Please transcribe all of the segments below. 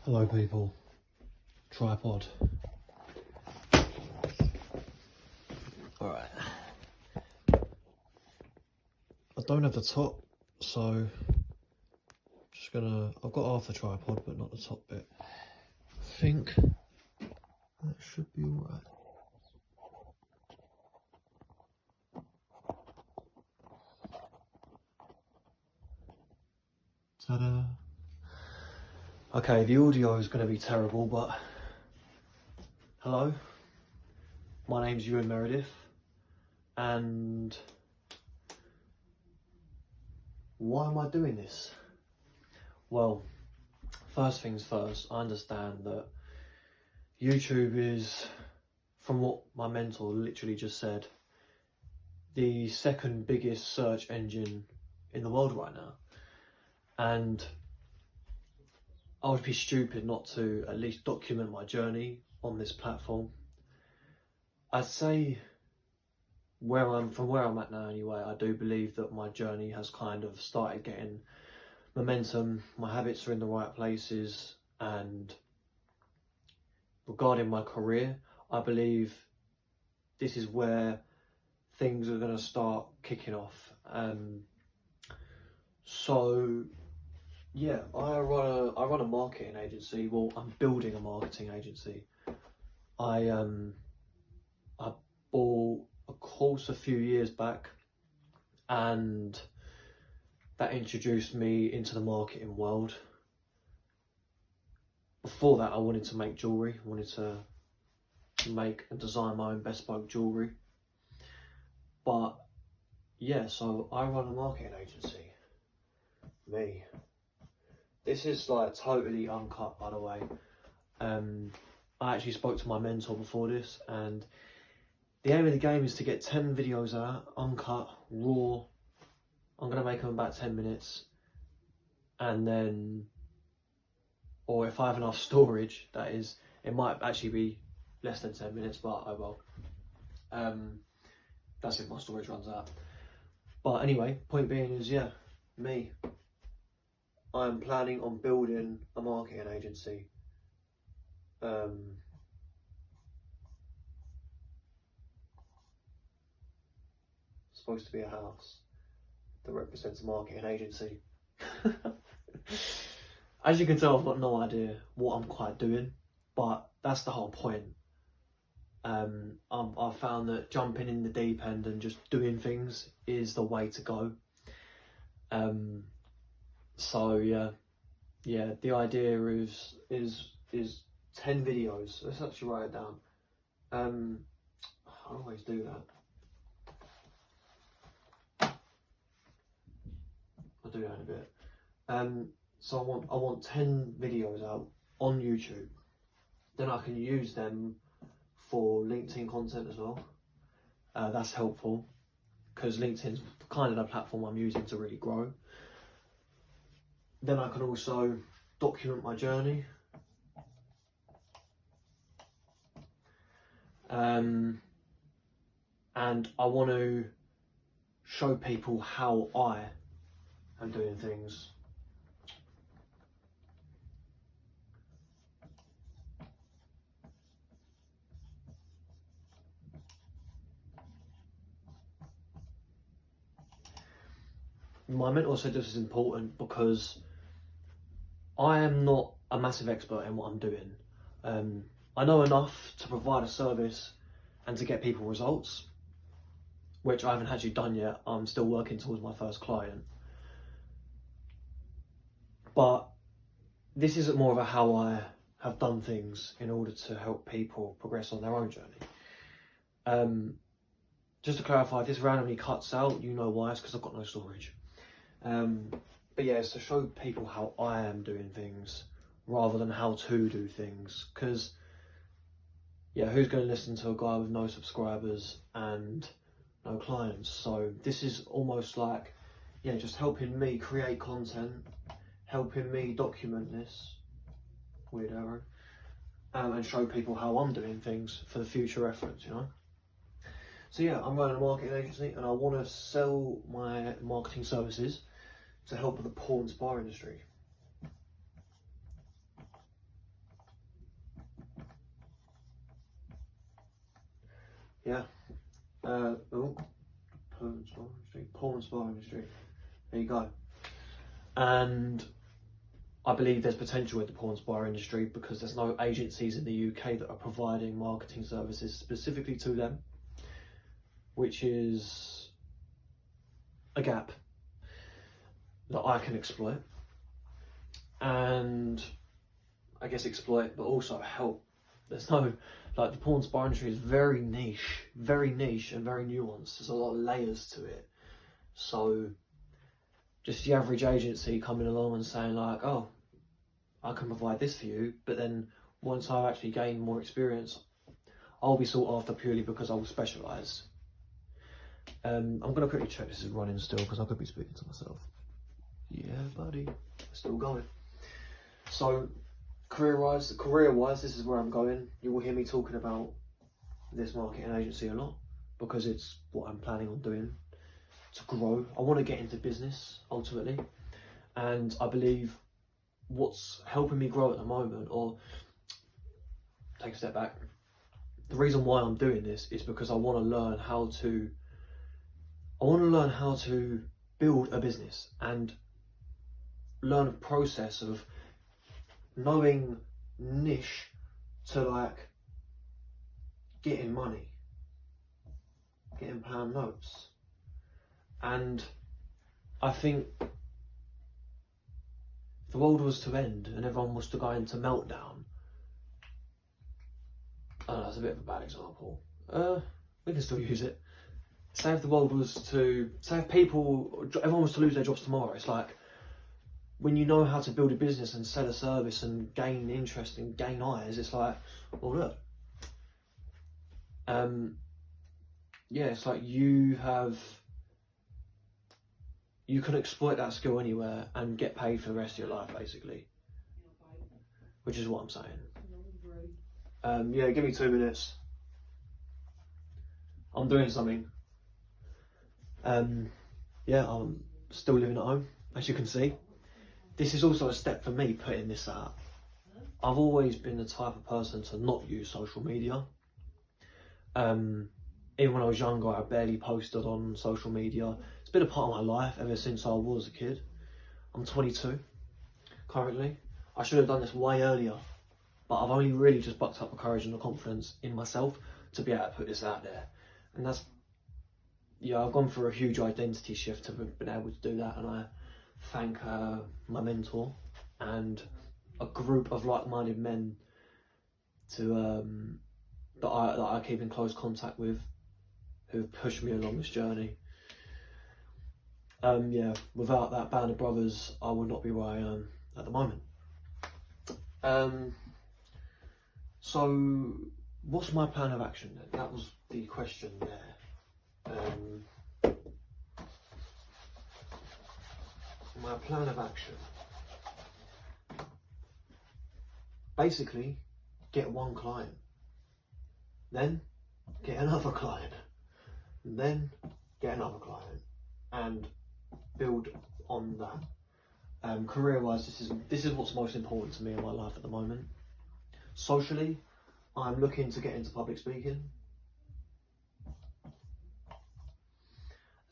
Hello people, tripod. Alright. I don't have the top, so just gonna, I've got half the tripod but not the top bit. I think that should be alright. Ta-da! Okay, the audio is going to be terrible, but hello, my name's Euan Meredith, and why am I doing this? Well, first things first, I understand that YouTube is, from what my mentor literally just said, the second biggest search engine in the world right now, and I would be stupid not to at least document my journey on this platform. I'd say from where I'm at now anyway, I do believe that my journey has kind of started getting momentum, my habits are in the right places, and regarding my career, I believe this is where things are going to start kicking off. So yeah, I run a marketing agency. Well, I'm building a marketing agency. I bought a course a few years back, and that introduced me into the marketing world. Before that, I wanted to make jewellery. I wanted to make and design my own bespoke jewellery. But yeah, so I run a marketing agency. Me. This is like totally uncut, by the way. I actually spoke to my mentor before this, and the aim of the game is to get 10 videos out, uncut, raw. I'm going to make them about 10 minutes, and then, or if I have enough storage, that is, it might actually be less than 10 minutes, but oh well. That's if my storage runs out. But anyway, point being is, yeah, me. I'm planning on building a marketing agency. Supposed to be a house that represents a marketing agency. As you can tell, I've got no idea what I'm quite doing, but that's the whole point. I've found that jumping in the deep end and just doing things is the way to go. So yeah, the idea is 10 videos. Let's actually write it down. I always do that. I'll do that in a bit. So I want 10 videos out on YouTube. Then I can use them for LinkedIn content as well. That's helpful because LinkedIn's kind of the platform I'm using to really grow. Then I can also document my journey. And I want to show people how I am doing things. My mentor said this is important because I am not a massive expert in what I'm doing. I know enough to provide a service and to get people results, which I haven't actually done yet. I'm still working towards my first client. But this isn't more of a how I have done things in order to help people progress on their own journey. Just to clarify, if this randomly cuts out, you know why, it's because I've got no storage. But yeah, it's to show people how I am doing things rather than how to do things, because yeah, who's going to listen to a guy with no subscribers and no clients? So this is almost like, yeah, just helping me create content, helping me document this, weird arrow, and show people how I'm doing things for the future reference, you know? So yeah, I'm running a marketing agency and I want to sell my marketing services to help with the porn and spa industry. yeah. Porn spa industry. There you go. And I believe there's potential with the porn spa industry because there's no agencies in the UK that are providing marketing services specifically to them, which is a gap that I can exploit. And I guess exploit, but also help. There's no, like, the porn spa industry is very niche and very nuanced. There's a lot of layers to it. So just the average agency coming along and saying like, oh, I can provide this for you, but then once I've actually gained more experience, I'll be sought after purely because I will specialise. I'm going to quickly check this is running still because I could be speaking to myself. Yeah, buddy, still going. So career-wise, this is where I'm going. You will hear me talking about this marketing agency a lot because it's what I'm planning on doing to grow. I want to get into business ultimately, and I believe what's helping me grow at the moment, or take a step back, the reason why I'm doing this is because I want to learn how to build a business and learn a process of knowing niche to like getting money, getting pound notes. And I think if the world was to end and everyone was to go into meltdown, I don't know, that's a bit of a bad example. We can still use it. Say if the world was to, say if everyone was to lose their jobs tomorrow, it's like, when you know how to build a business and sell a service and gain interest and gain eyes, it's like, well, look. Yeah, it's like you can exploit that skill anywhere and get paid for the rest of your life, basically. Which is what I'm saying. Yeah, give me 2 minutes. I'm doing something. Yeah, I'm still living at home, as you can see. This is also a step for me putting this out. I've always been the type of person to not use social media. Even when I was younger, I barely posted on social media. It's been a part of my life ever since I was a kid. I'm 22 currently. I should have done this way earlier, but I've only really just bucked up the courage and the confidence in myself to be able to put this out there. And that's, yeah, I've gone through a huge identity shift to have been able to do that, and I thank my mentor and a group of like-minded men to that I keep in close contact with, who've pushed me along this journey. Yeah, without that band of brothers, I would not be where I am at the moment. So what's my plan of action then? That was the question there. My plan of action. Basically, get one client, then get another client, and then get another client, and build on that. Career-wise, this is what's most important to me in my life at the moment. Socially, I'm looking to get into public speaking.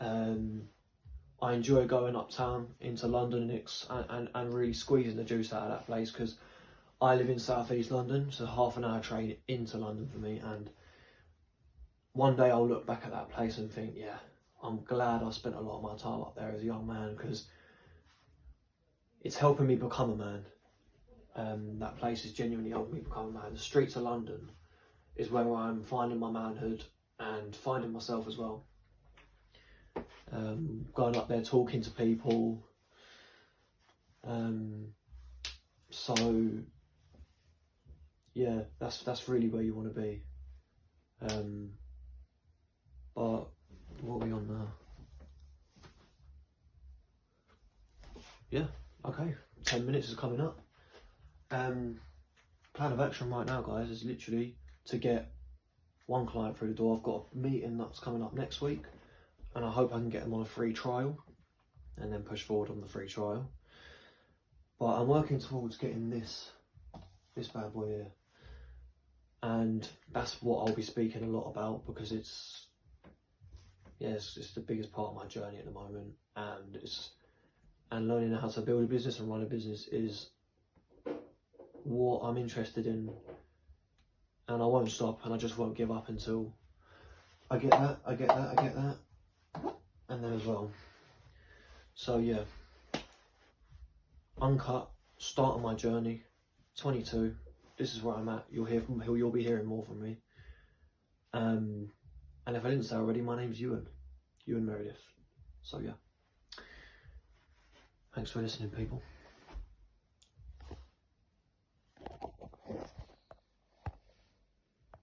I enjoy going uptown into London and really squeezing the juice out of that place, because I live in South East London, so half an hour train into London for me, and one day I'll look back at that place and think, yeah, I'm glad I spent a lot of my time up there as a young man, because it's helping me become a man. That place has genuinely helped me become a man. The streets of London is where I'm finding my manhood and finding myself as well. Going up there, talking to people. So yeah, that's really where you want to be. But what are we on now? Yeah, okay, 10 minutes is coming up. Plan of action right now, guys, is literally to get one client through the door. I've got a meeting that's coming up next week, and I hope I can get them on a free trial and then push forward on the free trial. But I'm working towards getting this bad boy here. and that's what I'll be speaking a lot about, because it's the biggest part of my journey at the moment, and learning how to build a business and run a business is what I'm interested in, and I won't stop, and I just won't give up until I get that, and then as well. So yeah, uncut, start of my journey, 22. This is where I'm at. You'll be hearing more from me. And if I didn't say already, my name's Euan Meredith. So yeah, thanks for listening, people.